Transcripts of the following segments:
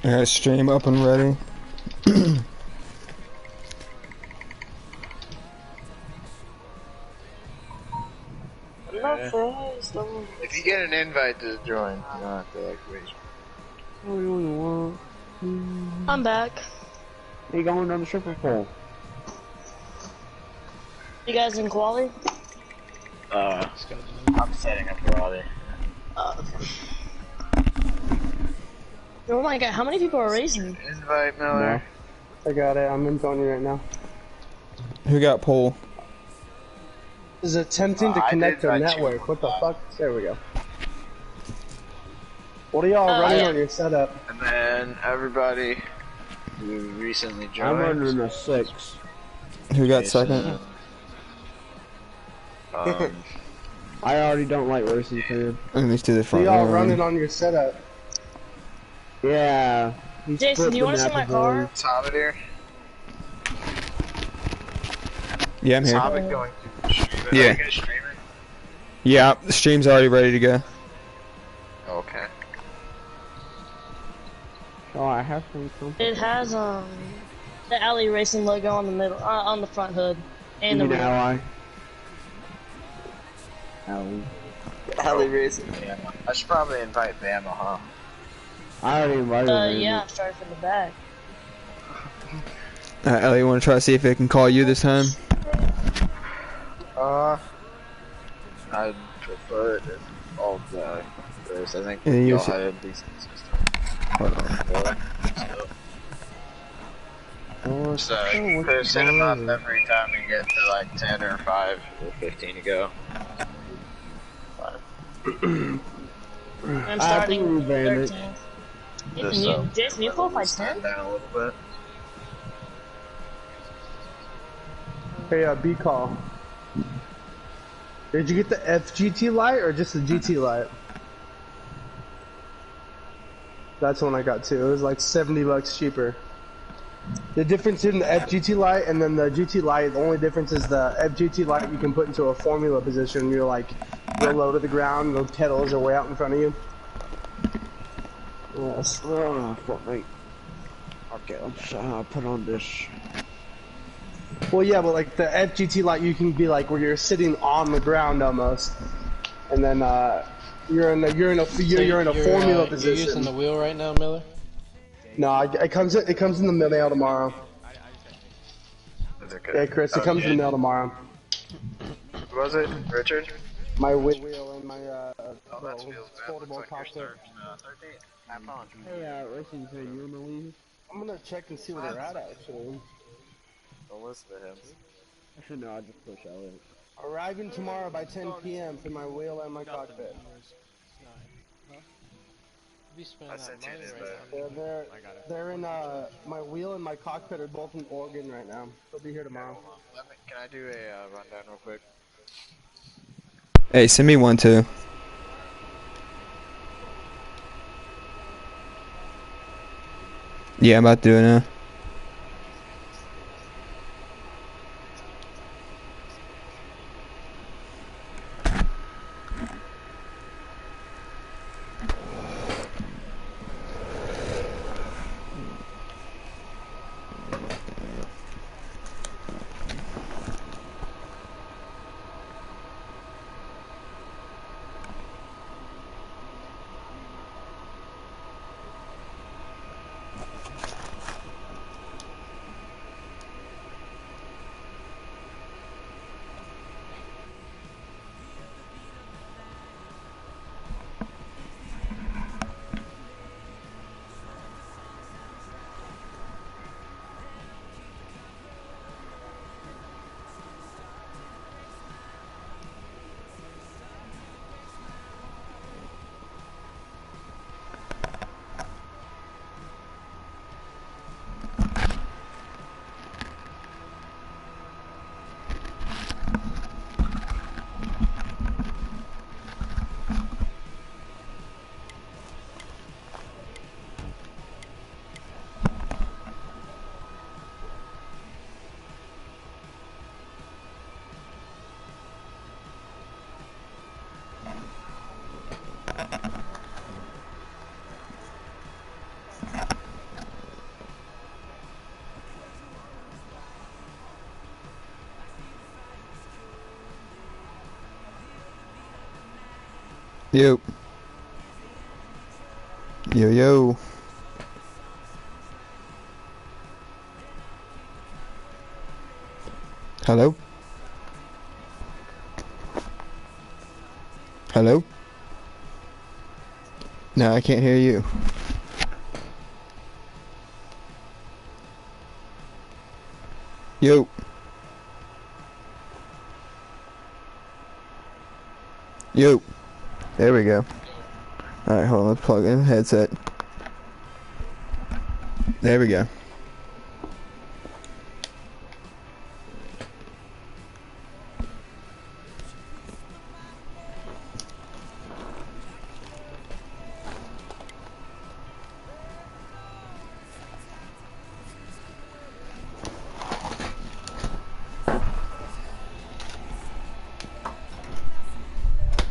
I got a stream up and ready. If you get an invite to join, you don't have to like raise. I'm back. You going on the triple pole? You guys in quali? I'm setting up quality. Okay. Oh my god, how many people are racing? Invite Miller. I got it. I'm in Tony right now. Who got pole? Is attempting to connect to network. What the fuck? There we go. What are y'all running on your setup? And then everybody who recently joined. I'm running a 6. Who got second? I already don't like racing, man. Let me do the So front. y'all running on your setup? Yeah. Jason, do you want to see my car? Hobbit here. Yeah, I'm here. Hobbit going to stream it? Yeah. Are you gonna stream it? Yeah, the stream's already ready to go. Okay. Oh, I have some. It has the Alley Racing logo on the middle, on the front hood, and the rear. Ally. Alley Racing. Yeah. I should probably invite Bama, huh? I already invited him. Yeah, I'm starting from the back. Ellie, you want to try to see if it can call you this time? I'd prefer it if all the race. I think Yeah, we you all should- had a decent system. Hold on. So you could set them up every time you get to like 10 or 5 or 15 to go. I'm starting with 13. Just, Jason, you qualified 10? Stand down a little bit. Hey, B-call. Did you get the FGT light or just the GT light? That's one I got too. It was like $70 cheaper. The difference in the FGT light and then the GT light, the only difference is the FGT light you can put into a formula position. You're like real low to the ground, the pedals are way out in front of you. Yes. Oh, fuck me. Okay, I'll put on this. Well, yeah, but like the FGT light, you can be like where you're sitting on the ground almost, and then you're in a formula position. You're using the wheel right now, Miller? No, it comes in the mail tomorrow. Yeah, Chris, it comes in the mail tomorrow. Who was it? Richard? My wheel and my foldable cockpit. Hey, Racing, so you wanna leave? I'm gonna check and see where they're at actually. Don't listen to him. Actually, no, I just push Elliot. Arriving tomorrow by 10 p.m. for my wheel and my cockpit. I sent you an invite. They're in my wheel and my cockpit are both in Oregon right now. They'll be here tomorrow. Can I do a rundown real quick? Hey, send me one too. Yeah, I'm about to do it now. Yo. Yo, yo. Hello? Hello? No, I can't hear you. Yo. Yo. There we go. Alright, hold on. Let's plug in the headset. There we go.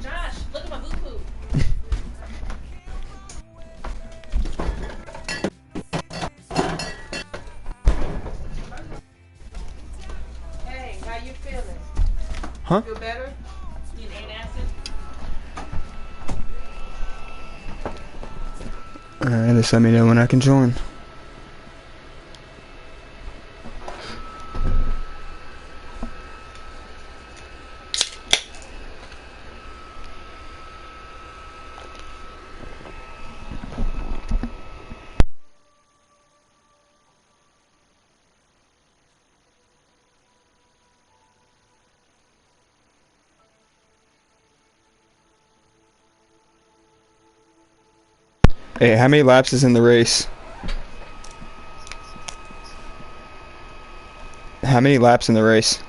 Josh, look at my boo-boo. Hey, how you feeling? Huh? Feel better? You need acid? Alright, just let me know when I can join. Hey, how many laps is in the race? How many laps in the race?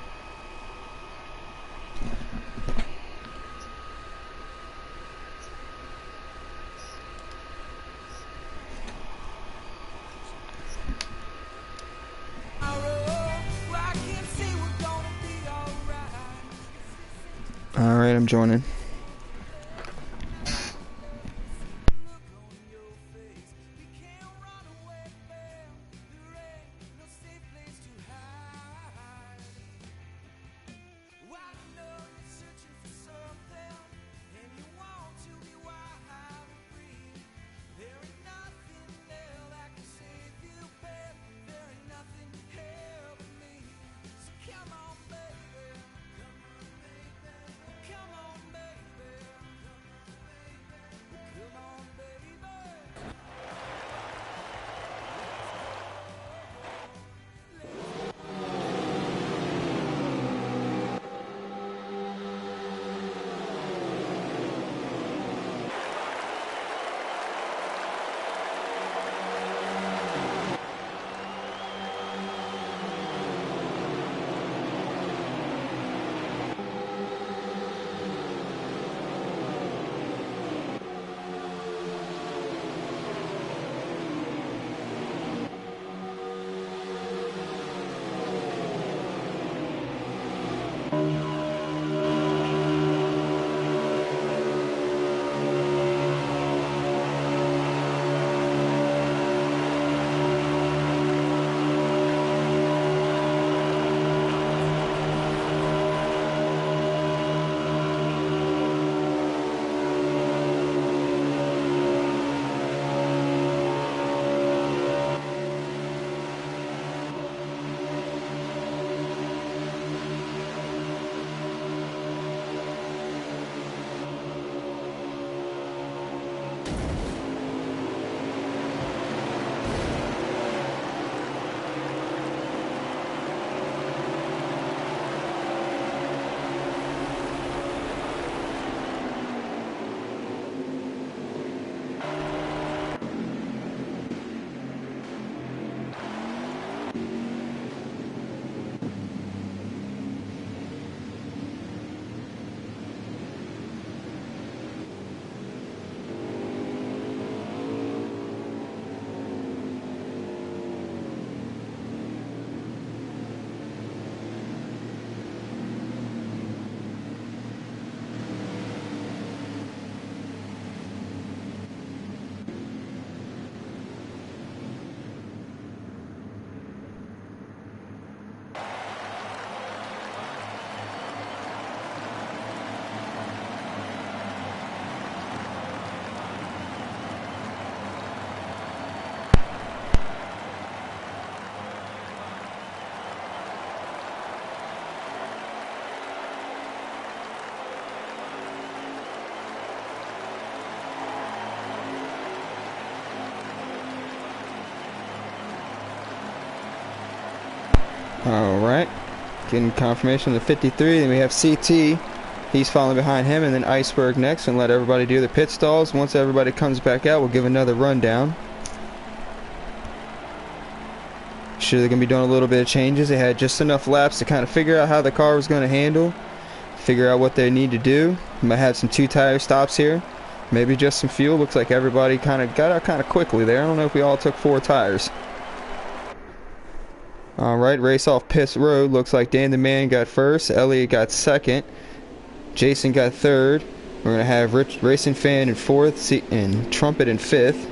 Alright, I'm joining. Alright. Getting confirmation of the 53. Then we have CT. He's following behind him, and then Iceberg next, and let everybody do their pit stalls. Once everybody comes back out, we'll give another rundown. Sure, they're going to be doing a little bit of changes. They had just enough laps to kind of figure out how the car was going to handle, figure out what they need to do. Might have some 2-tire stops here, maybe just some fuel. Looks like everybody kind of got out kind of quickly there. I don't know if we all took 4 tires. Alright, race off pit road. Looks like Dan the Man got first, Elliott got second, Jason got third. We're going to have Racing Fan in fourth, and Trumpet in fifth.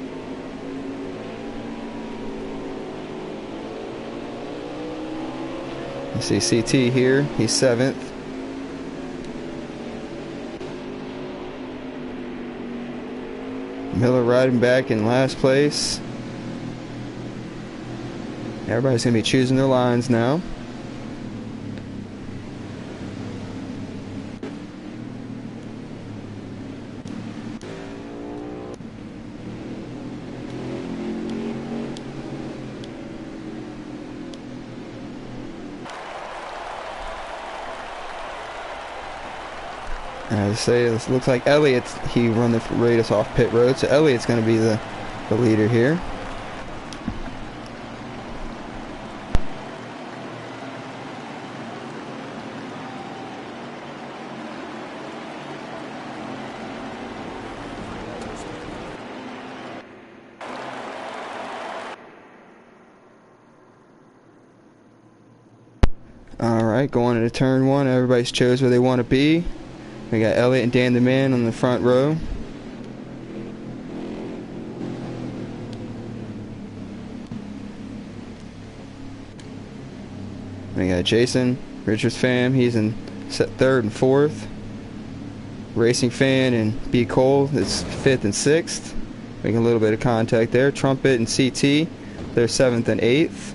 You see CT here, he's 7th. Miller riding back in last place. Everybody's going to be choosing their lines now. As I say, this looks like Elliott, he run the radius off pit road, so Elliott's going to be the leader here. Alright, going into turn 1, everybody's chose where they want to be. We got Elliott and Dan the Man on the front row. We got Jason, Richards Fam, he's in third and fourth. Racing Fan and B. Cole is 5th and 6th. Making a little bit of contact there. Trumpet and CT, they're 7th and 8th.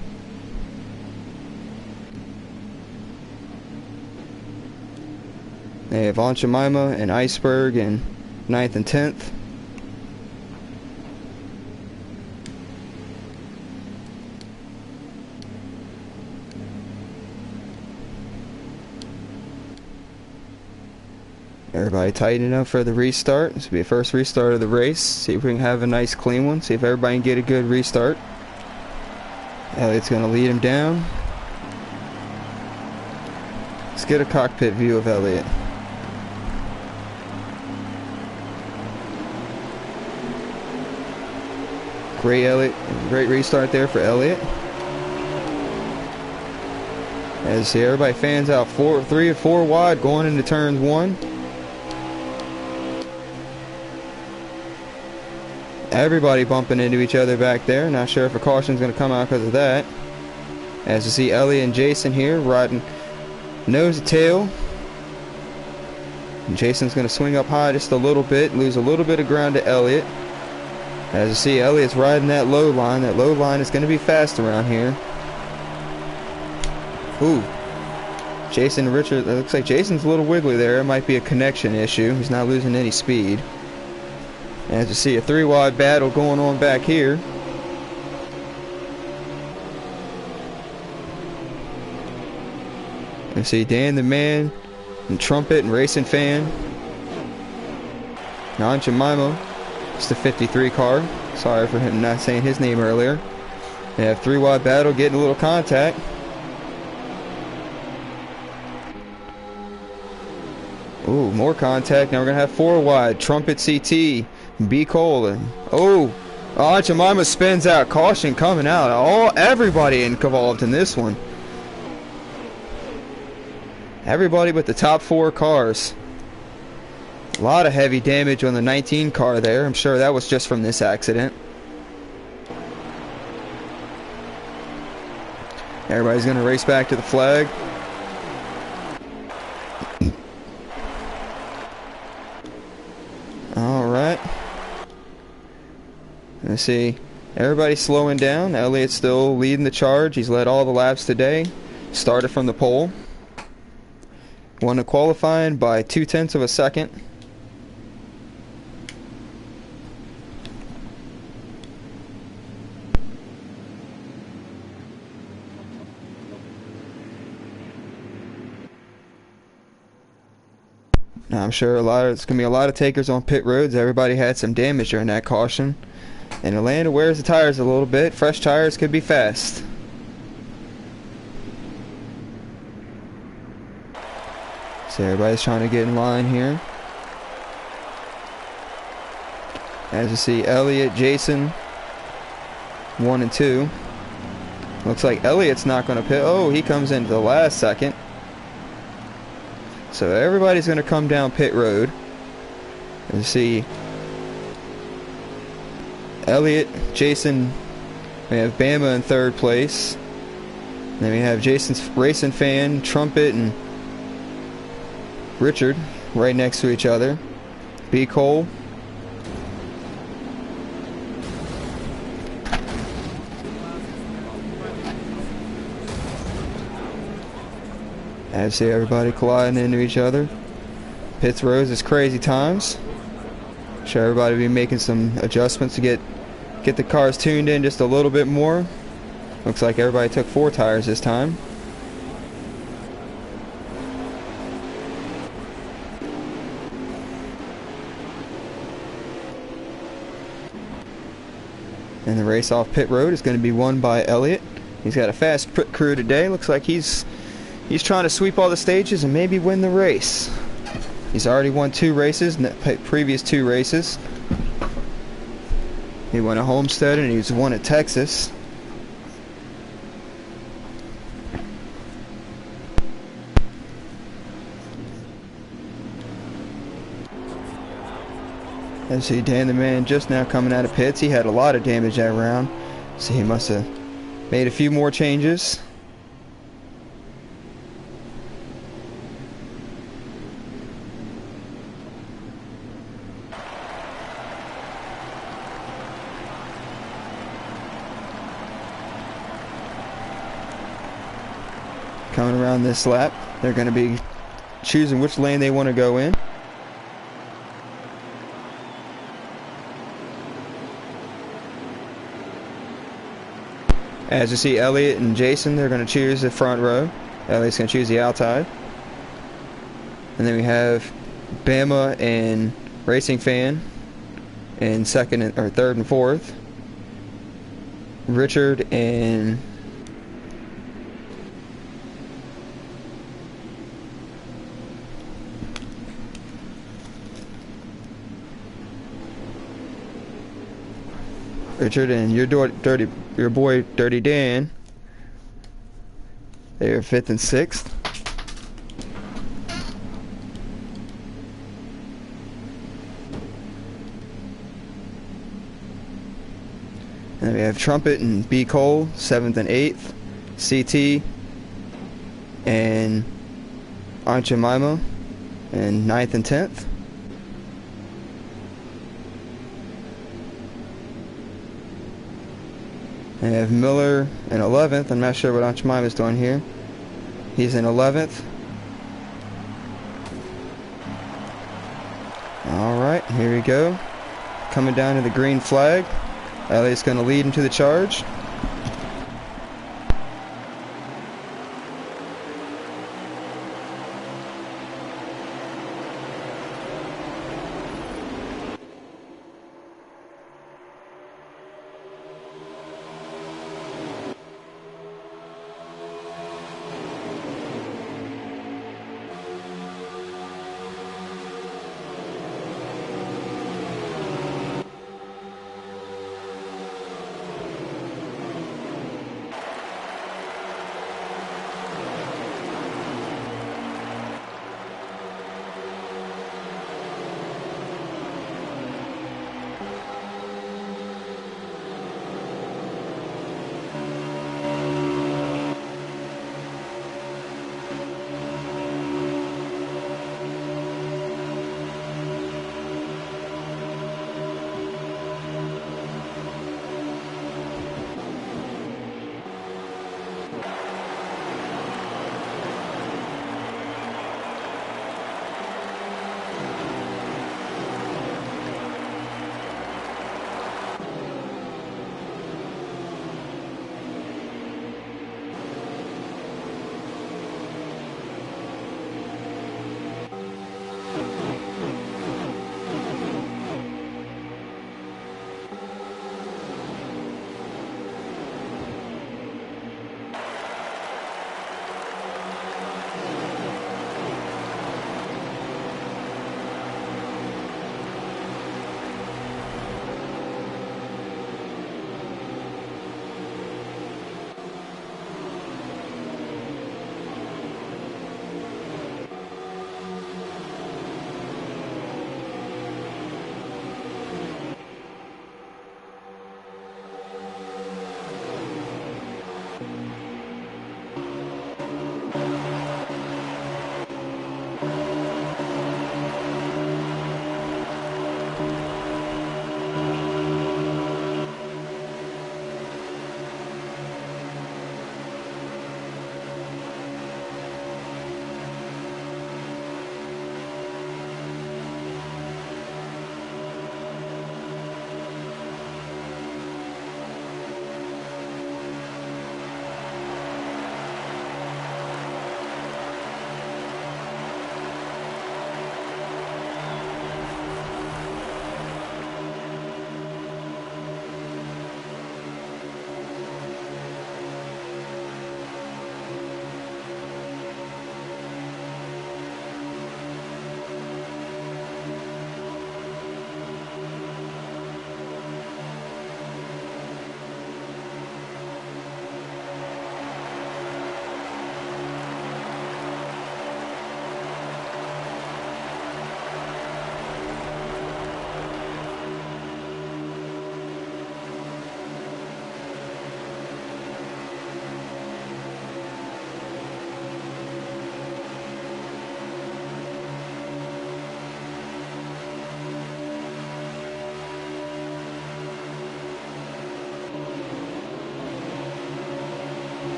They have Aunt Jemima and Iceberg in 9th and 10th. Everybody tightening up for the restart. This will be the first restart of the race. See if we can have a nice clean one. See if everybody can get a good restart. Elliott's going to lead him down. Let's get a cockpit view of Elliott. Great Elliott, great restart there for Elliott. As you see, everybody fans out 3 or 4 wide going into turns 1. Everybody bumping into each other back there. Not sure if a caution's going to come out because of that. As you see, Elliott and Jason here riding nose to tail. And Jason's going to swing up high just a little bit, lose a little bit of ground to Elliott. As you see, Elliott's riding that low line. That low line is going to be fast around here. Ooh. Jason and Richard, it looks like Jason's a little wiggly there. It might be a connection issue. He's not losing any speed. As you see, a 3-wide battle going on back here. You see Dan the Man and Trumpet and Racing Fan. Aunt Jemima. It's the 53 car. Sorry for him not saying his name earlier. They have 3-wide battle, getting a little contact. Ooh, more contact. Now we're going to have 4-wide. Trumpet CT, B. Cole. And, Aunt Jemima spins out. Caution coming out. Everybody involved in this one. Everybody but the top 4 cars. A lot of heavy damage on the 19 car there. I'm sure that was just from this accident. Everybody's going to race back to the flag. Alright. Let's see. Everybody's slowing down. Elliott's still leading the charge. He's led all the laps today. Started from the pole. Won the qualifying by 0.2 of a second. Now, I'm sure it's gonna be a lot of takers on pit roads. Everybody had some damage during that caution, and Atlanta wears the tires a little bit. Fresh tires could be fast. So everybody's trying to get in line here. As you see, Elliott, Jason, 1 and 2. Looks like Elliott's not going to pit. Oh, he comes into the last second. So everybody's going to come down pit road. As you see, Elliott, Jason, we have Bama in 3rd place. Then we have Jason's Racing Fan, Trumpet, and Richard right next to each other. B. Cole. As you see everybody colliding into each other. Pits roads is crazy times. Sure, everybody will be making some adjustments to get the cars tuned in just a little bit more. Looks like everybody took 4 tires this time. And the race off pit road is going to be won by Elliott. He's got a fast pit crew today. Looks like he's trying to sweep all the stages and maybe win the race. He's already won 2 races, previous 2 races. He won at Homestead and he's won at Texas. As you see Dan the Man just now coming out of pits. He had a lot of damage that round, so he must have made a few more changes. Coming around this lap, they're going to be choosing which lane they want to go in. As you see, Elliott and Jason, they're going to choose the front row. Elliott's going to choose the outside. And then we have Bama and Racing Fan in 2nd or 3rd and 4th. Richard and your boy Dirty Dan. They're 5th and 6th. And then we have Trumpet and B. Cole, 7th and 8th. CT and Aunt Jemima in 9th and 10th. And we have Miller in 11th. I'm not sure what Aunt Jemima's doing here. He's in 11th. Alright, here we go. Coming down to the green flag. Elliott's going to lead into the charge.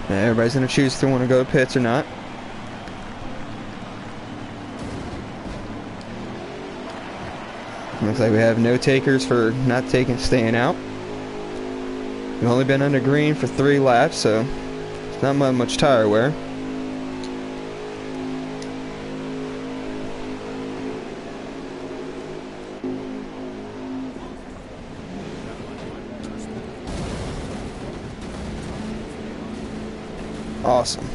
Everybody's going to choose if they want to go to pits or not. Looks like we have no takers for not staying out. We've only been under green for 3 laps, so it's not much tire wear. Awesome.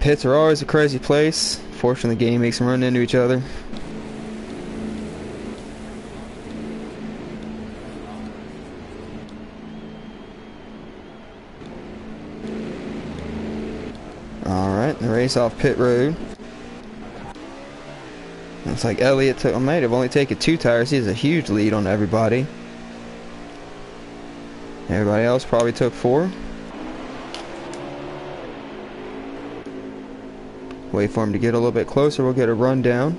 Pits are always a crazy place. Fortunately, the game makes them run into each other. Alright, the race off pit road. Looks like Elliott might have only taken 2 tires. He has a huge lead on everybody. Everybody else probably took 4. Wait for him to get a little bit closer, we'll get a rundown.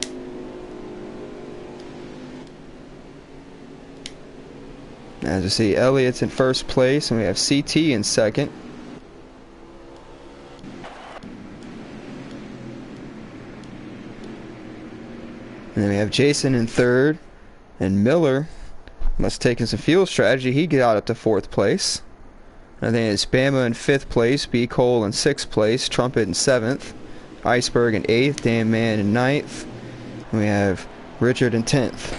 As you see, Elliott's in first place, and we have CT in second. And then we have Jason in third, and Miller must have taken some fuel strategy. He got up to 4th place. I think it's Bama in 5th place, B. Cole in 6th place, Trumpet in 7th. Iceberg in 8th, Dan Man in 9th, and we have Richard in 10th.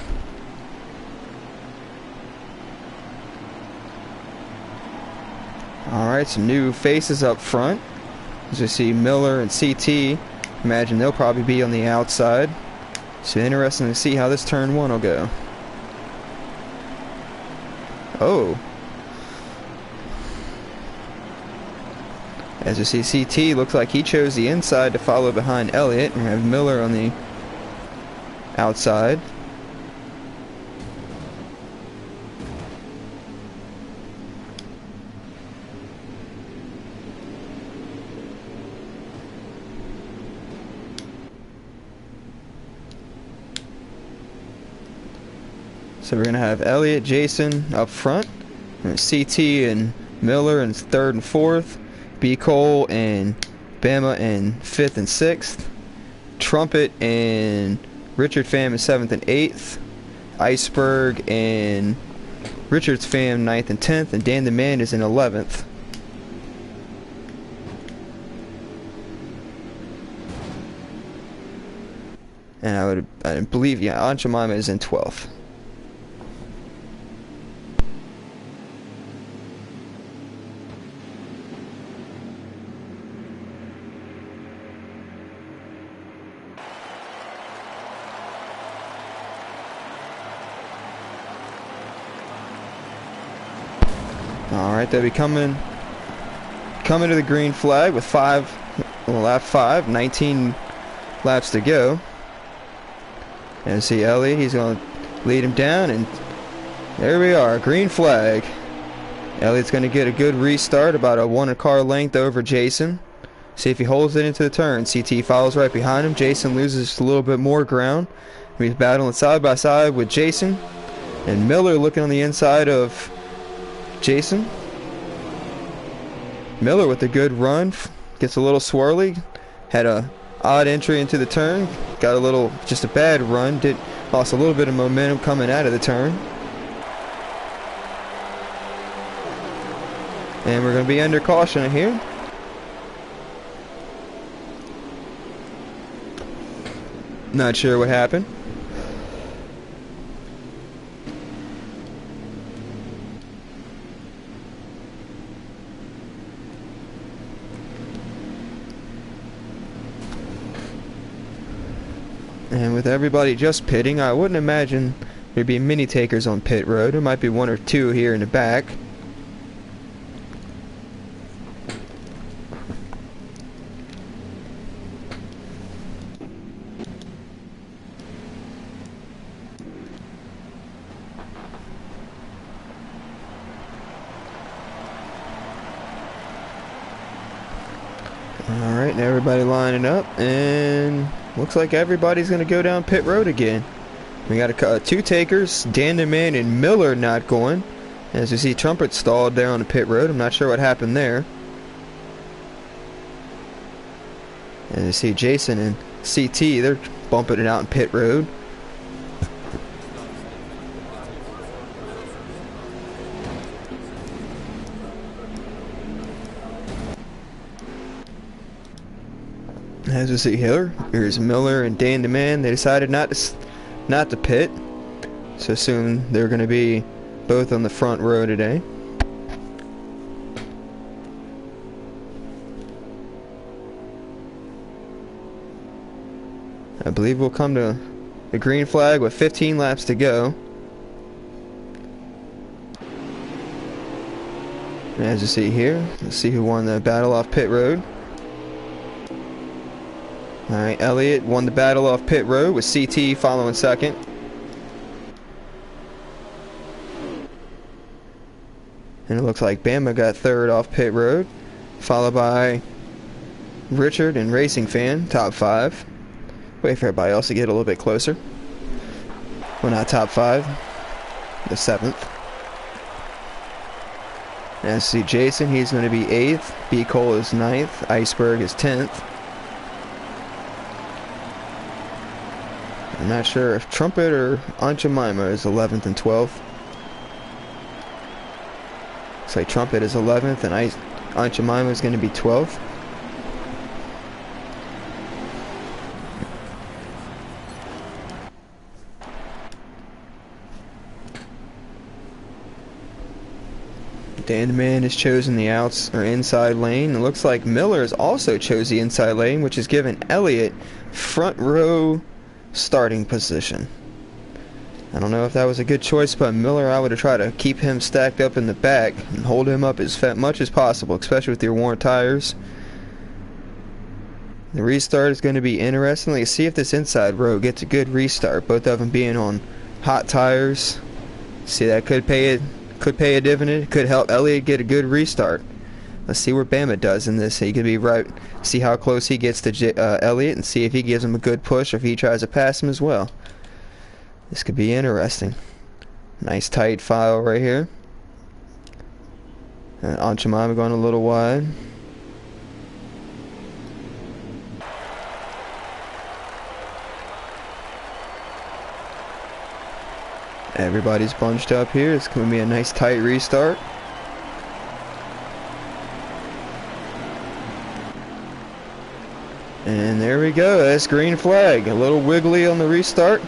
Alright, some new faces up front. As you see Miller and CT, imagine they'll probably be on the outside. So interesting to see how this turn 1 will go. Oh. As you see, CT looks like he chose the inside to follow behind Elliott, and we have Miller on the outside. So we're going to have Elliott, Jason up front, and CT and Miller in 3rd and 4th. B. Cole and Bama in 5th and 6th. Trumpet and Richard Pham in 7th and 8th. Iceberg and Richard's Pham 9th and 10th. And Dan the Man is in 11th. And I believe, yeah, Aunt Jemima is in 12th. Alright, they'll be coming to the green flag with lap 5, 19 laps to go. And see Elliott, he's going to lead him down, and there we are, green flag. Elliott's going to get a good restart, about a 1 car length over Jason. See if he holds it into the turn. CT follows right behind him. Jason loses just a little bit more ground. He's battling side by side with Jason. And Miller looking on the inside of Jason. Miller with a good run, gets a little swirly, had a odd entry into the turn, got just a bad run, lost a little bit of momentum coming out of the turn. And we're going to be under caution here. Not sure what happened. And with everybody just pitting, I wouldn't imagine there'd be many takers on pit road. There might be 1 or 2 here in the back. Alright, and everybody lining up, and looks like everybody's going to go down pit road again. We got 2 takers, Dan the Man and Miller not going. As you see, Trumpet stalled down the pit road. I'm not sure what happened there. And you see Jason and CT, they're bumping it out in pit road. As we see here, here's Miller and Dan DeMann. They decided not to pit, so soon they're going to be both on the front row today. I believe we'll come to the green flag with 15 laps to go. And as you see here, let's see who won the battle off pit road. Alright, Elliott won the battle off pit road with CT following second. And it looks like Bama got third off pit road, followed by Richard and Racing Fan, top 5. Wait for everybody else to get a little bit closer. Well, not top 5, the 7th. And see Jason, he's going to be 8th. B. Cole is 9th. Iceberg is 10th. I'm not sure if Trumpet or Aunt Jemima is 11th and 12th. Looks like Trumpet is 11th and Aunt Jemima is going to be 12th. Dan DeMann has chosen the inside lane. It looks like Miller has also chose the inside lane, which has given Elliott front row starting position. I don't know if that was a good choice by Miller. I would have tried to keep him stacked up in the back and hold him up as much as possible, especially with your worn tires. The restart is going to be interesting. Let's see if this inside row gets a good restart. Both of them being on hot tires. See, that could pay a dividend. Could help Elliott get a good restart. Let's see where Bama does in this. He could be right. See how close he gets to Elliott and see if he gives him a good push or if he tries to pass him as well. This could be interesting. Nice tight file right here. And Aunt Jemima going a little wide. Everybody's bunched up here. It's going to be a nice tight restart. And there we go. That's green flag. A little wiggly on the restart.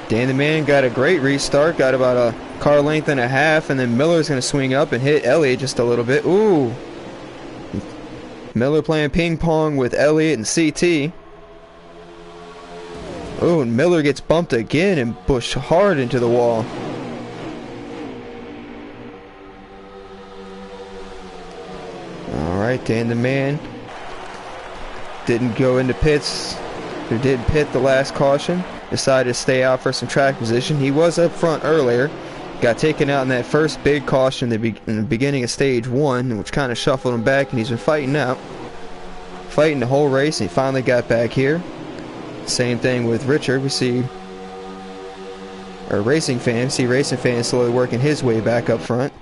Dan DeMann got a great restart. Got about a car length and a half. And then Miller's going to swing up and hit Elliott just a little bit. Ooh. Miller playing ping pong with Elliott and CT. Oh, and Miller gets bumped again and pushed hard into the wall. Alright, Dan DeMann didn't go into pits, or didn't pit the last caution. Decided to stay out for some track position. He was up front earlier. Got taken out in that first big caution in the beginning of stage 1, which kind of shuffled him back, and he's been fighting out. Fighting the whole race, and he finally got back here. Same thing with Richard. We see our Racing Fan. See Racing Fan slowly working his way back up front.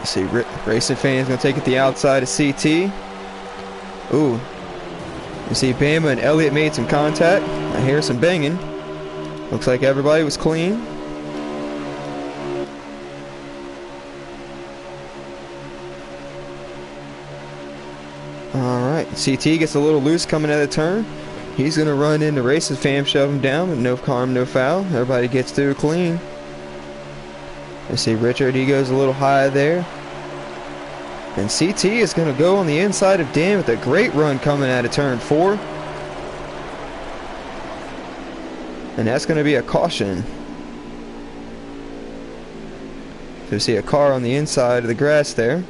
See Racing Fan is going to take it the outside of CT. Ooh. You see Bama and Elliott made some contact. I hear some banging. Looks like everybody was clean. Alright, CT gets a little loose coming out of the turn. He's going to run into Racing Fan, shove him down, but no harm, no foul. Everybody gets through clean. You see Richard, he goes a little high there. And CT is going to go on the inside of Dan with a great run coming out of turn 4. And that's going to be a caution. So you see a car on the inside of the grass there.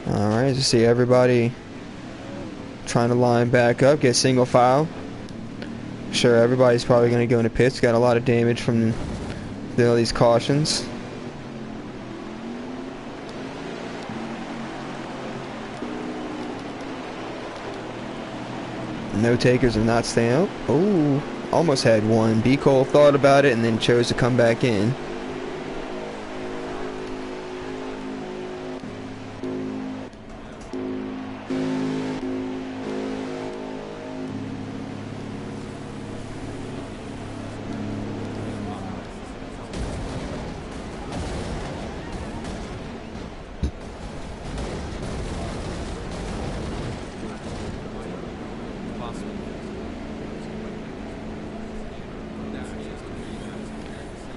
Alright, as you see everybody trying to line back up, get single file. Sure, everybody's probably going to go into pits. Got a lot of damage from all these cautions. No takers are not staying out. Oh, almost had one. B. Cole thought about it and then chose to come back in.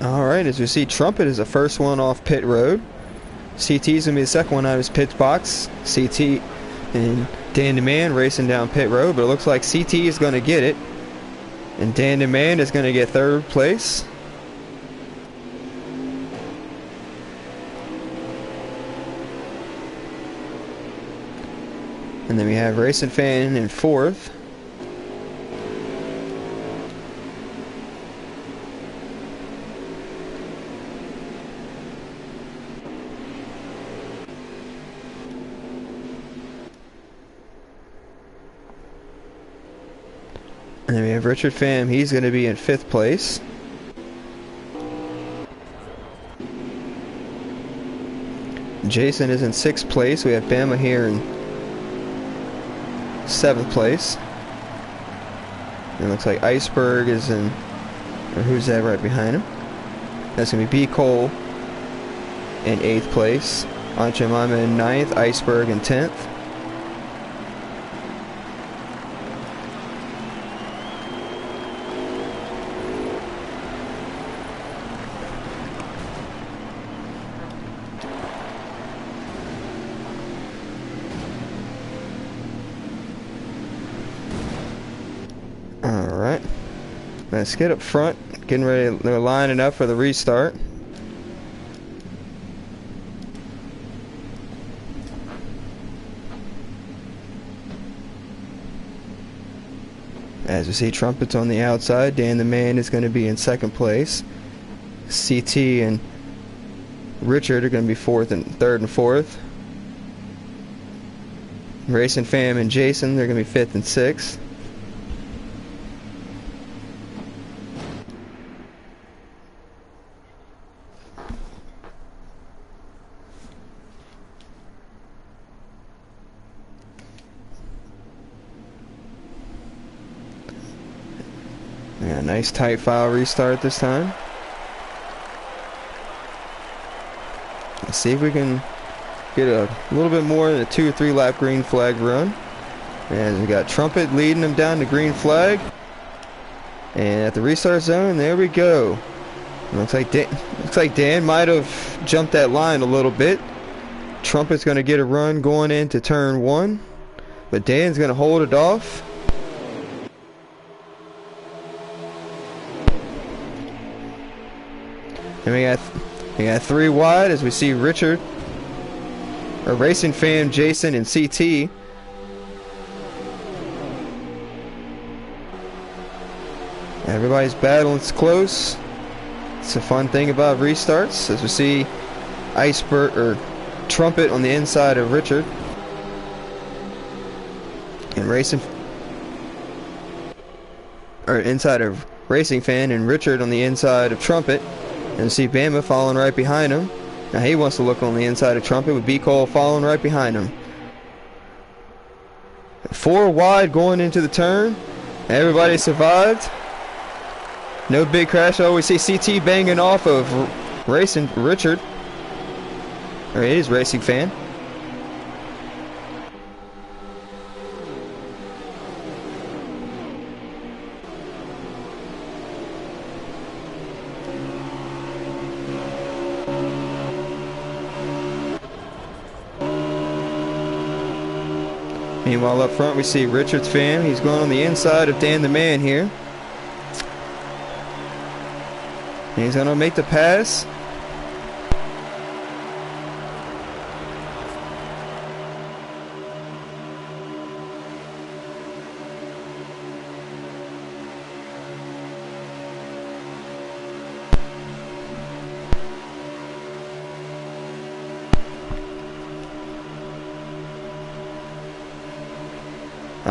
Alright, as we see, Trumpet is the first one off pit road. CT is going to be the second one out of his pit box. CT and Dan DeMan racing down pit road, but it looks like CT is going to get it. And Dan DeMan is going to get third place. And then we have Racing Fan in fourth. And then we have Richard Pham, he's going to be in fifth place. Jason is in sixth place. We have Bama here in seventh place. And it looks like Iceberg is in, or who's that right behind him? That's going to be B. Cole in eighth place. Ancha Mama in ninth, Iceberg in 10th. Alright, let's get up front, getting ready, they're lining up for the restart. As you see, Trumpet's on the outside, Dan the Man is going to be in second place. CT and Richard are going to be third and fourth. Racing Fam and Jason, they're going to be fifth and sixth. Yeah, nice tight file restart this time. Let's see if we can get a little bit more than a 2 or 3 lap green flag run. As we got Trumpet leading them down to green flag. And at the restart zone, there we go. Looks like Dan might have jumped that line a little bit. Trumpet's going to get a run going into turn 1. But Dan's going to hold it off. And we got 3 wide as we see Richard, or Racing Fan, Jason, and CT. Everybody's battling, it's close. It's a fun thing about restarts, as we see Iceberg or Trumpet on the inside of Richard, and inside of Racing Fan, and Richard on the inside of Trumpet. And see Bama following right behind him. Now he wants to look on the inside of Trumpet with B. Cole following right behind him. 4 wide going into the turn. Everybody survived. No big crash. I always see CT banging off of Racing Richard. Or it is Racing Fan. Meanwhile, up front we see Richard's Fan. He's going on the inside of Dan the Man here. And he's going to make the pass.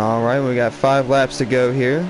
Alright, we got 5 laps to go here.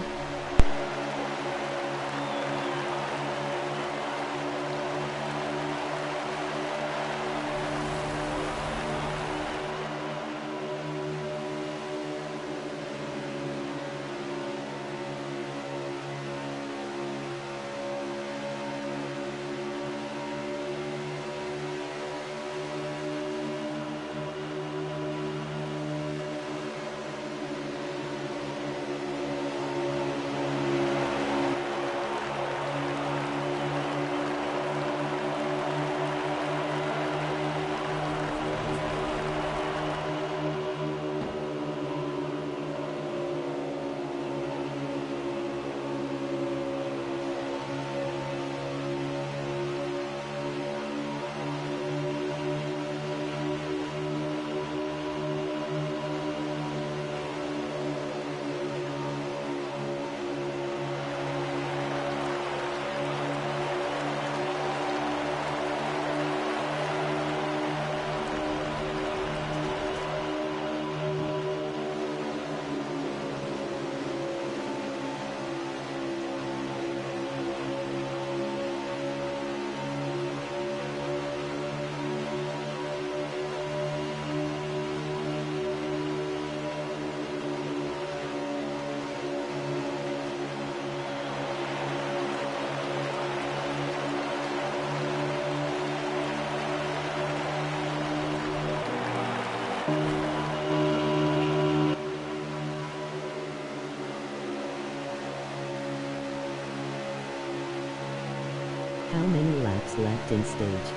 How many laps left in stage?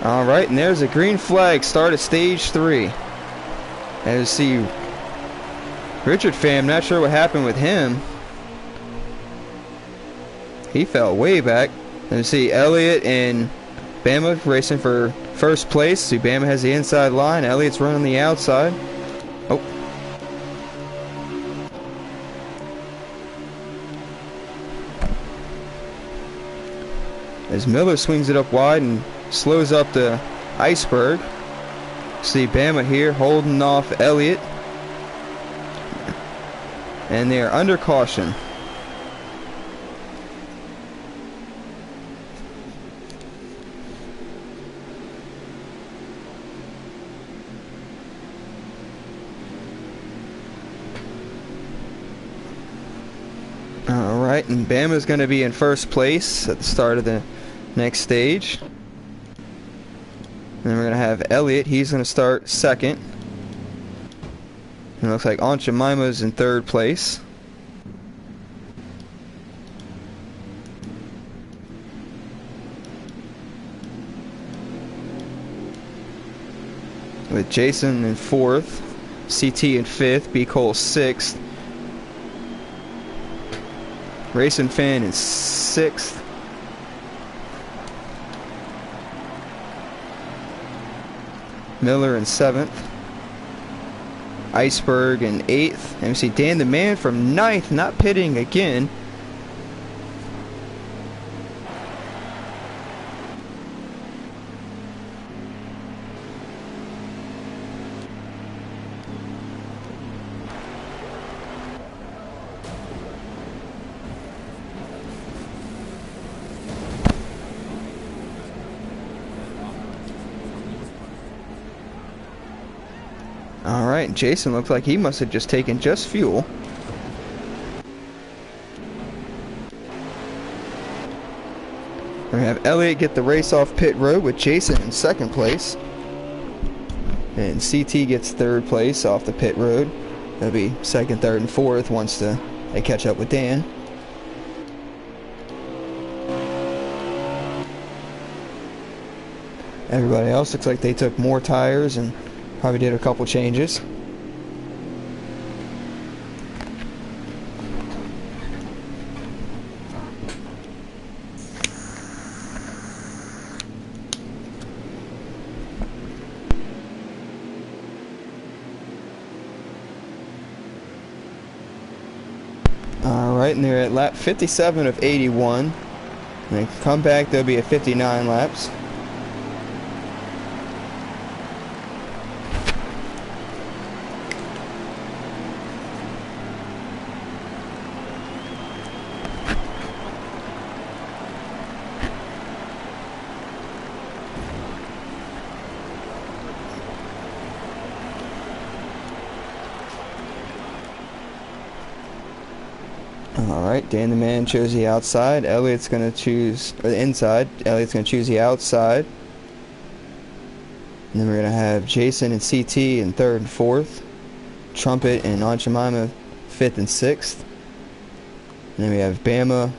Alright, and there's a green flag, start at stage 3. As see, Richard Pham, not sure what happened with him. He fell way back. And see Elliott and Bama racing for first place. See, Bama has the inside line, Elliott's running the outside. Oh. As Miller swings it up wide and slows up the iceberg. See Bama here holding off Elliott. And they are under caution. Alright, and Bama's going to be in first place at the start of the next stage. Then we're going to have Elliott. He's going to start second. And it looks like Aunt Jemima's in third place. with Jason in 4th, CT in 5th, B. Cole 6th, Racing Fan in 6th, Miller in 7th, Iceberg in 8th, and we see Dan the Man from 9th, not pitting again. Alright, Jason looks like he must have just taken just fuel. We're going to have Elliott get the race off pit road with Jason in 2nd place. And CT gets 3rd place off the pit road. That'll be 2nd, 3rd, and 4th once they catch up with Dan. Everybody else looks like they took more tires and probably did a couple changes. Alright, and they're at lap 57 of 81. When they come back, they'll be at 59 laps. Alright, Dan the Man chose the outside. Elliott's going to choose, or the inside. Elliott's going to choose the outside. And then we're going to have Jason and CT in 3rd and 4th. Trumpet and Aunt Jemima 5th and 6th. And then we have Bama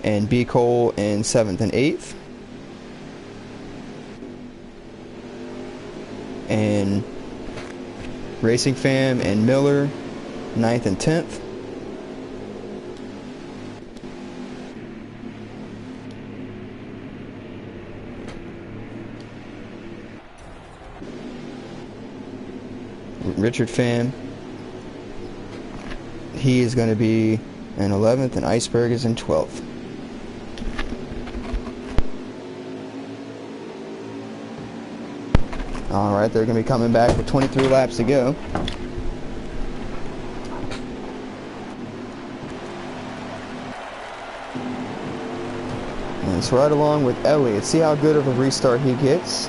and B. Cole in 7th and 8th. And Racing Fam and Miller 9th and 10th. Richard Pham, he is going to be in 11th, and Iceberg is in 12th. Alright, they're going to be coming back with 23 laps to go. And it's right along with Elliott. See how good of a restart he gets.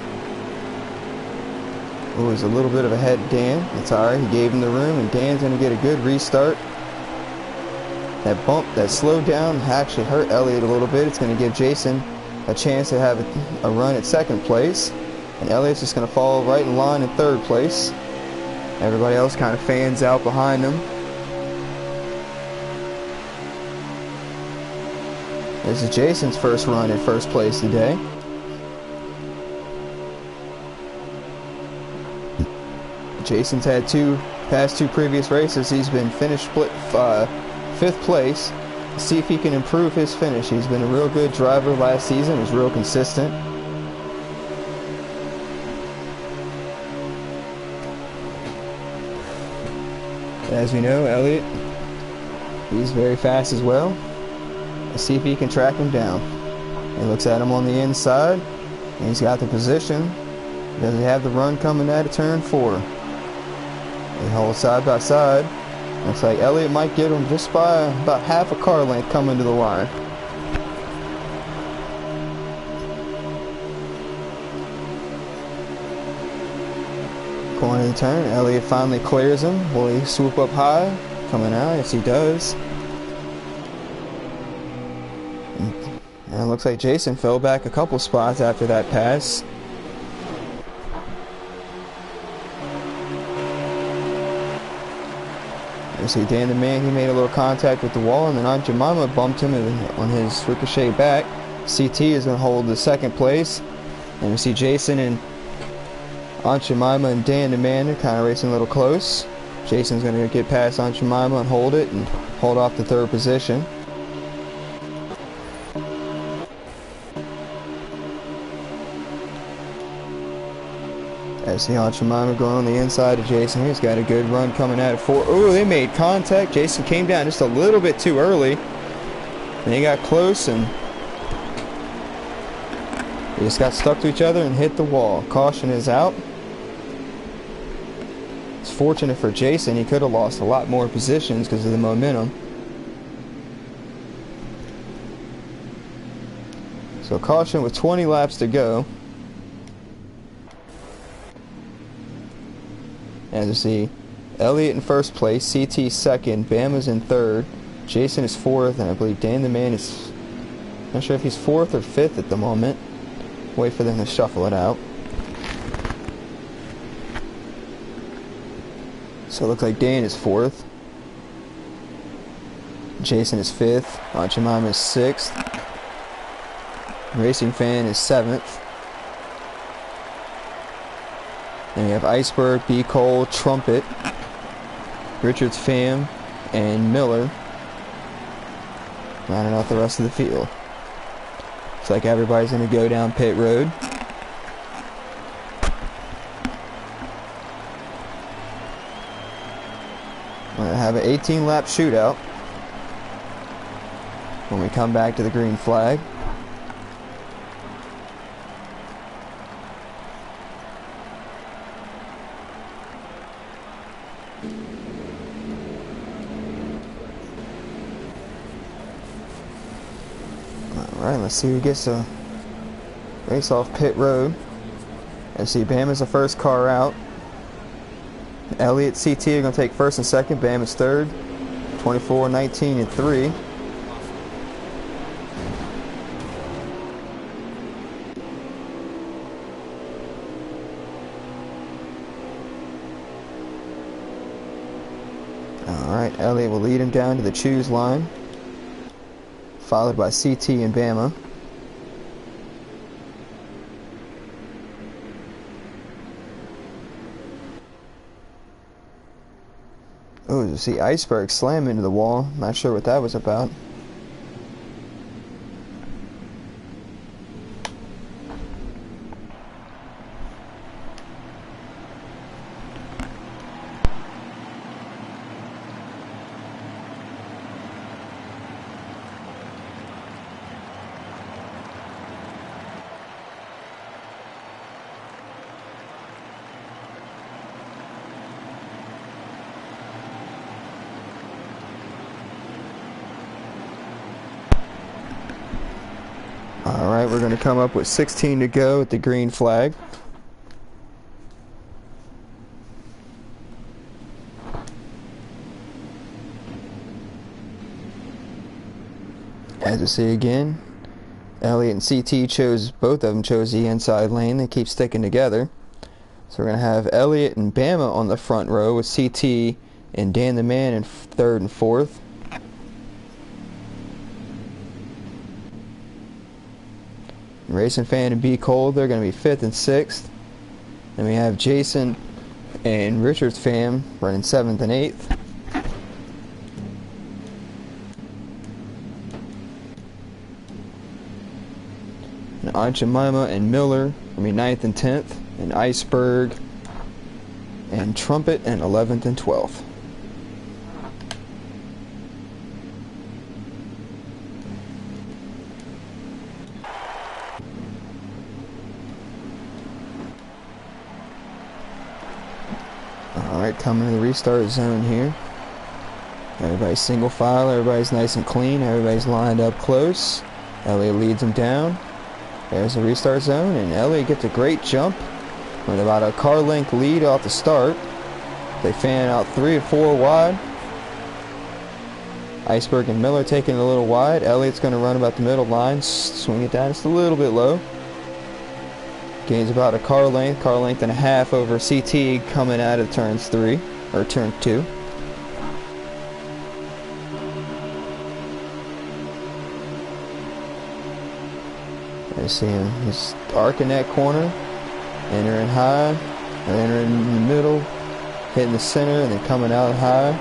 It was a little bit of a head Dan. It's alright, he gave him the room, and Dan's going to get a good restart. That bump, that slowed down, actually hurt Elliott a little bit. It's going to give Jason a chance to have a run at 2nd place. And Elliott's just going to fall right in line in 3rd place. Everybody else kind of fans out behind him. This is Jason's first run in 1st place today. Jason's had past two previous races. He's been finished split 5th place. See if he can improve his finish. He's been a real good driver last season. Was real consistent. As we know, Elliott, he's very fast as well. Let's see if he can track him down. He looks at him on the inside, and he's got the position. Does he have the run coming out of turn 4? They hold side by side. Looks like Elliott might get him just by about half a car length coming to the line. Going to the turn, Elliott finally clears him. Will he swoop up high? Coming out, yes he does. And it looks like Jason fell back a couple spots after that pass. You see Dan the Man, he made a little contact with the wall, and then Aunt Jemima bumped him on his ricochet back. CT is going to hold the 2nd place. And we see Jason and Aunt Jemima and Dan the Man are kind of racing a little close. Jason's going to get past Aunt Jemima and hold it and hold off the third position. As the Aunt Jemima going on the inside of Jason. He's got a good run coming out of 4. Oh, they made contact. Jason came down just a little bit too early. And he got close and they just got stuck to each other and hit the wall. Caution is out. It's fortunate for Jason. He could have lost a lot more positions because of the momentum. So caution with 20 laps to go. As you see, Elliott in first place, CT second, Bama's in third, Jason is fourth, and I believe Dan the Man is, not sure if he's fourth or fifth at the moment. Wait for them to shuffle it out. So it looks like Dan is fourth. Jason is fifth. Aunt Jemima is sixth. Racing Fan is seventh. Then we have Iceberg, B. Cole, Trumpet, Richards Fam, and Miller rounding out the rest of the field. Looks like everybody's going to go down pit road. We're going to have an 18-lap shootout when we come back to the green flag. Alright, let's see who gets to race off pit road. Let's see, Bama's the first car out. Elliott, CT are going to take first and second. Bama's third. 24, 19, and 3. Alright, Elliott will lead him down to the choose line, followed by CT and Bama. Oh, you see Iceberg slam into the wall. Not sure what that was about. Alright, we're going to come up with 16 to go at the green flag. As you see again, Elliott and CT both of them chose the inside lane. They keep sticking together. So we're going to have Elliott and Bama on the front row with CT and Dan the Man in third and fourth. Racing Fan and B. Cole, they're going to be 5th and 6th. Then we have Jason and Richards Fam running 7th and 8th. And Aunt Jemima and Miller, 9th and 10th. And Iceberg and Trumpet in 11th and 12th. Alright, coming to the restart zone here. Everybody's single file, everybody's nice and clean, everybody's lined up close. Elliott leads them down. There's the restart zone, and Elliott gets a great jump with about a car length lead off the start. They fan out 3 or 4 wide. Iceberg and Miller taking it a little wide. Elliott's going to run about the middle line, swing it down just a little bit low. Gains about a car length and a half over CT coming out of turn 2. I see him. He's arcing that corner, entering high, They're entering in the middle, hitting the center, and then coming out high.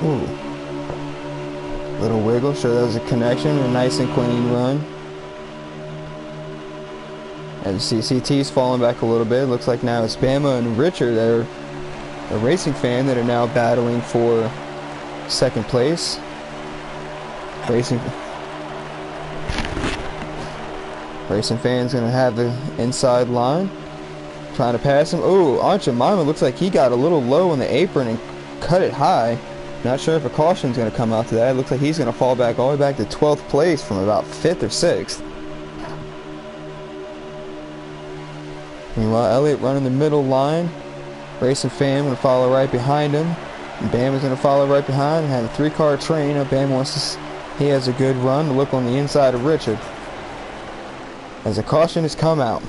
Ooh. Little wiggle, sure that was a connection, a nice and clean run. As you see, CT's falling back a little bit. Looks like now it's Bama and Richard that are a racing fan that are now battling for second place. Racing fan's gonna have the inside line, trying to pass him. Oh, Ancha looks like he got a little low in the apron and cut it high. Not sure if a caution's gonna come out to that. It looks like he's gonna fall back all the way back to 12th place from about 5th or 6th. Meanwhile, Elliott running the middle line. Racing fan gonna follow right behind him. And Bama's gonna follow right behind and have a 3-car train. Bama wants to. He has a good run to look on the inside of Richard. As a caution has come out.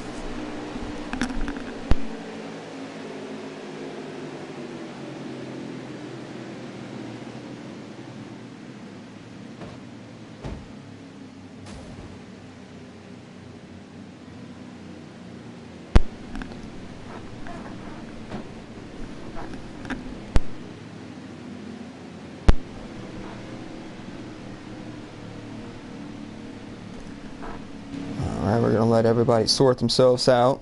Alright, we're going to let everybody sort themselves out.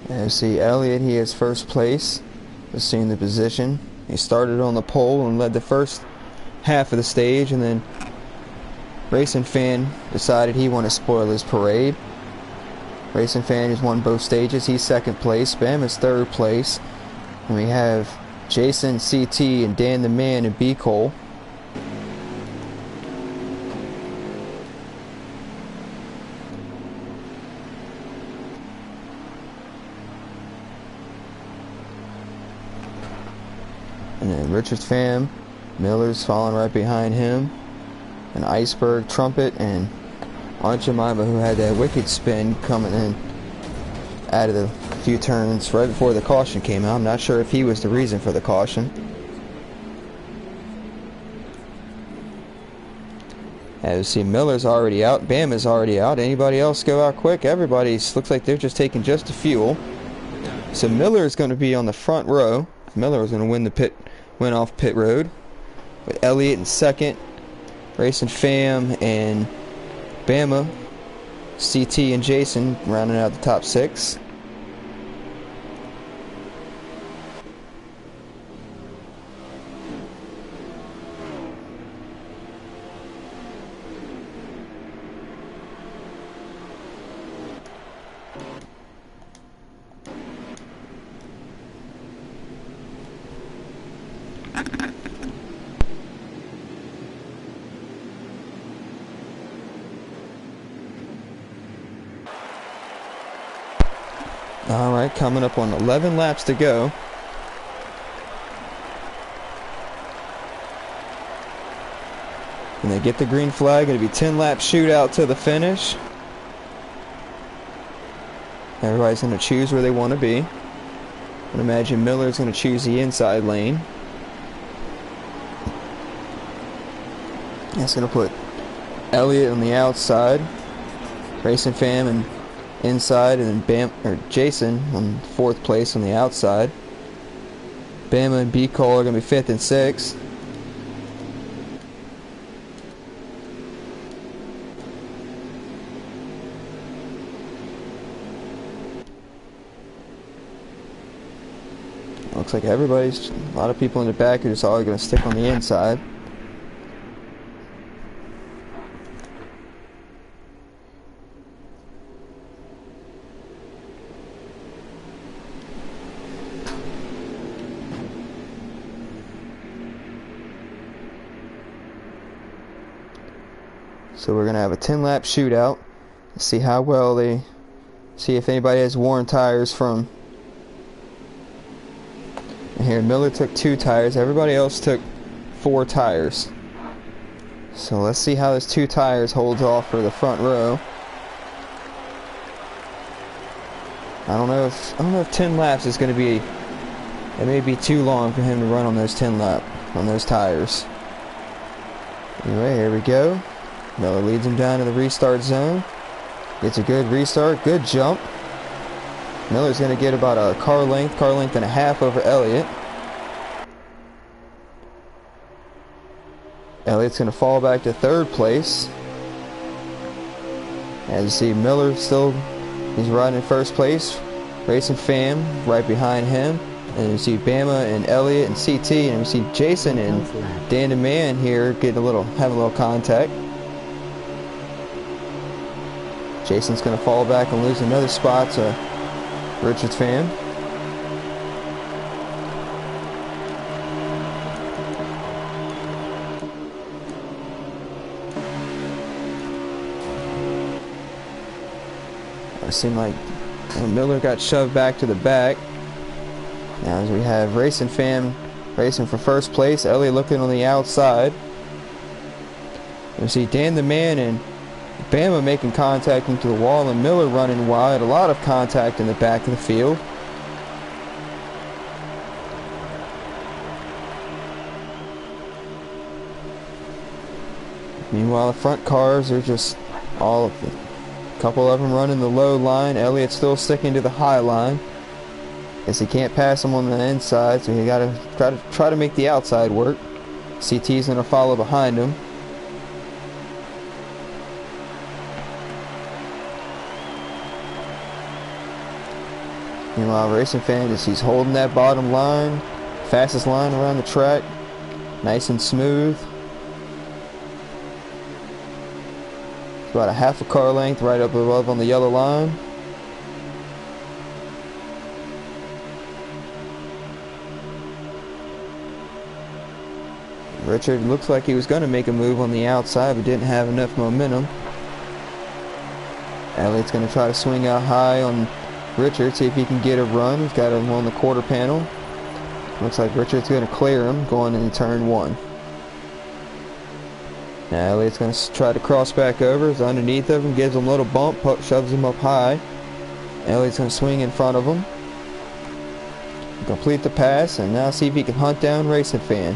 And you see Elliott, he is first place. Just seeing the position. He started on the pole and led the first half of the stage, and then Racing Fan decided he wanted to spoil his parade. Racing Fan has won both stages. He's second place. Bam is third place. And we have Jason, CT, and Dan the Man and B. Cole. And then Richard's fam, Miller's following right behind him. And Iceberg, Trumpet, and Aunt Jemima, who had that wicked spin coming in out of the few turns right before the caution came out. I'm not sure if he was the reason for the caution. As you see, Miller's already out, Bama's already out. Anybody else go out quick? Everybody's looks like they're just taking just a fuel. So Miller is going to be on the front row. Miller was going to win off pit road, with Elliott in second, Racing Fam and Bama, CT and Jason rounding out the top 6. Alright, coming up on 11 laps to go. And they get the green flag. It'll be 10-lap shootout to the finish. Everybody's going to choose where they want to be. I imagine Miller's going to choose the inside lane. That's going to put Elliott on the outside. Racing Fam and inside, and then Jason on 4th place on the outside. Bama and B. Cole are going to be 5th and 6th. Looks like a lot of people in the back are just all going to stick on the inside. So we're going to have a 10-lap shootout. See how well see if anybody has worn tires from. And here, Miller took 2 tires. Everybody else took 4 tires. So let's see how this 2 tires holds off for the front row. I don't know if 10 laps is going to be It may be too long for him to run on those 10 lap, on those tires. Anyway, here we go. Miller leads him down to the restart zone. Gets a good restart, good jump. Miller's going to get about a car length and a half over Elliott. Elliott's going to fall back to 3rd place. As you see, Miller still, he's riding in 1st place. Racing Fam right behind him. And you see Bama and Elliott and CT, and we see Jason and Dan the Man here having a little contact. Jason's going to fall back and lose another spot to Richard's Fam. It seemed like Miller got shoved back to the back. Now as we have Racing Fam racing for 1st place, Elliott looking on the outside. We see Dan the Man and Bama making contact into the wall, and Miller running wide. A lot of contact in the back of the field. Meanwhile, the front cars are just a couple of them running the low line. Elliott's still sticking to the high line, as he can't pass him on the inside, so he got to try to make the outside work. CT's going to follow behind him. Meanwhile, Racing Fan he's holding that bottom line, fastest line around the track, nice and smooth. It's about a half a car length right up above on the yellow line. Richard looks like he was going to make a move on the outside, but didn't have enough momentum. Elliott's going to try to swing out high on Richard, see if he can get a run. He's got him on the quarter panel. Looks like Richard's going to clear him going into turn 1. Now Elliott's going to try to cross back over. He's underneath of him, gives him a little bump, shoves him up high. Elliott's going to swing in front of him. Complete the pass, and now see if he can hunt down Racing Fan.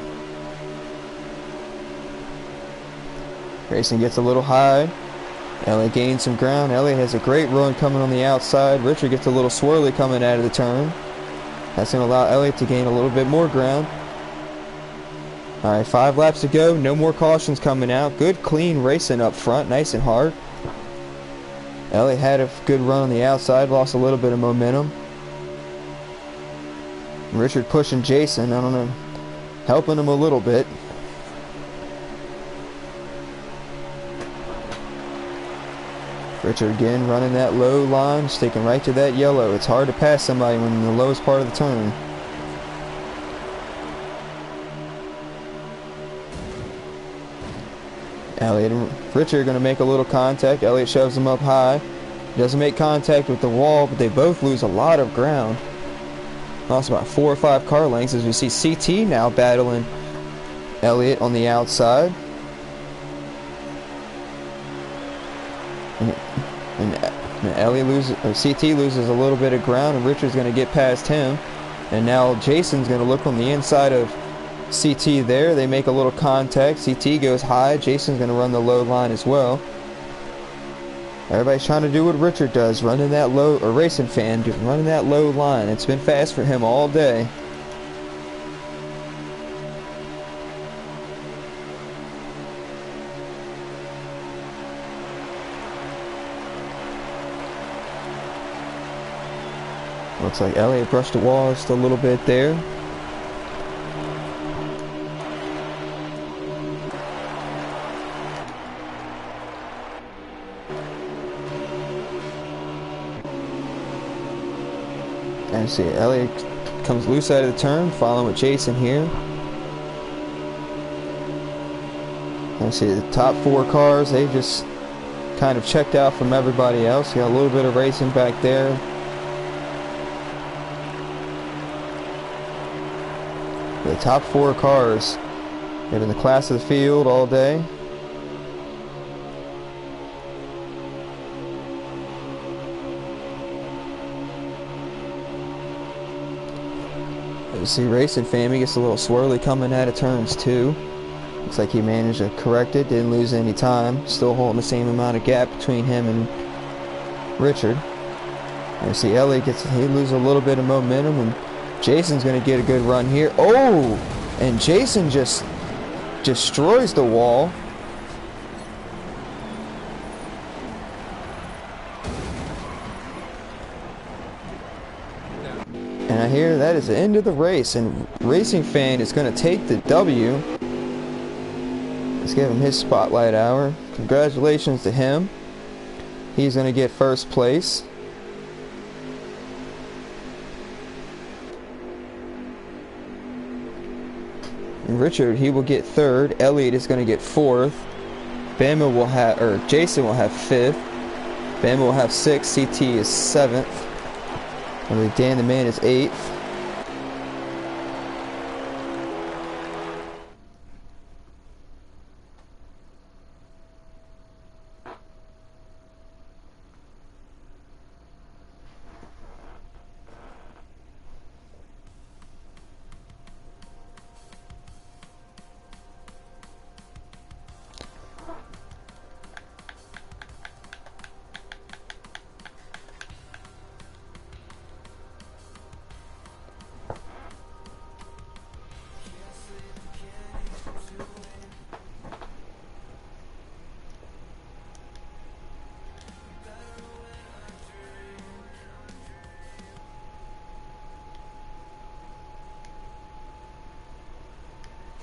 Racing gets a little high. Elliott gains some ground. Elliott has a great run coming on the outside. Richard gets a little swirly coming out of the turn. That's going to allow Elliott to gain a little bit more ground. Alright, 5 laps to go. No more cautions coming out. Good clean racing up front. Nice and hard. Elliott had a good run on the outside. Lost a little bit of momentum. Richard pushing Jason. I don't know. Helping him a little bit. Richard again running that low line, sticking right to that yellow. It's hard to pass somebody when in the lowest part of the turn. Elliott and Richard are going to make a little contact. Elliott shoves him up high. Doesn't make contact with the wall, but they both lose a lot of ground. Lost about 4 or 5 car lengths, as we see CT now battling Elliott on the outside. And Elliott CT loses a little bit of ground, and Richard's going to get past him. And now Jason's going to look on the inside of CT there. They make a little contact. CT goes high. Jason's going to run the low line as well. Everybody's trying to do what Richard does, running that low, or Racing Fan, running that low line. It's been fast for him all day. Looks like Elliott brushed the wall just a little bit there. And see, Elliott comes loose out of the turn, following with Jason here. And see the top 4 cars, they just kind of checked out from everybody else. You got a little bit of racing back there. The top 4 cars have been the class of the field all day. You see Racing Fam, he gets a little swirly coming out of turns 2. Looks like he managed to correct it, didn't lose any time. Still holding the same amount of gap between him and Richard. You see Elliott he loses a little bit of momentum, and Jason's going to get a good run here. Oh! And Jason just destroys the wall. And I hear that is the end of the race, and Racing Fan is going to take the W. Let's give him his spotlight hour. Congratulations to him. He's going to get first place. And Richard, he will get third. Elliott is going to get fourth. Jason will have fifth. Bama will have sixth. CT is seventh. Dan the Man is eighth.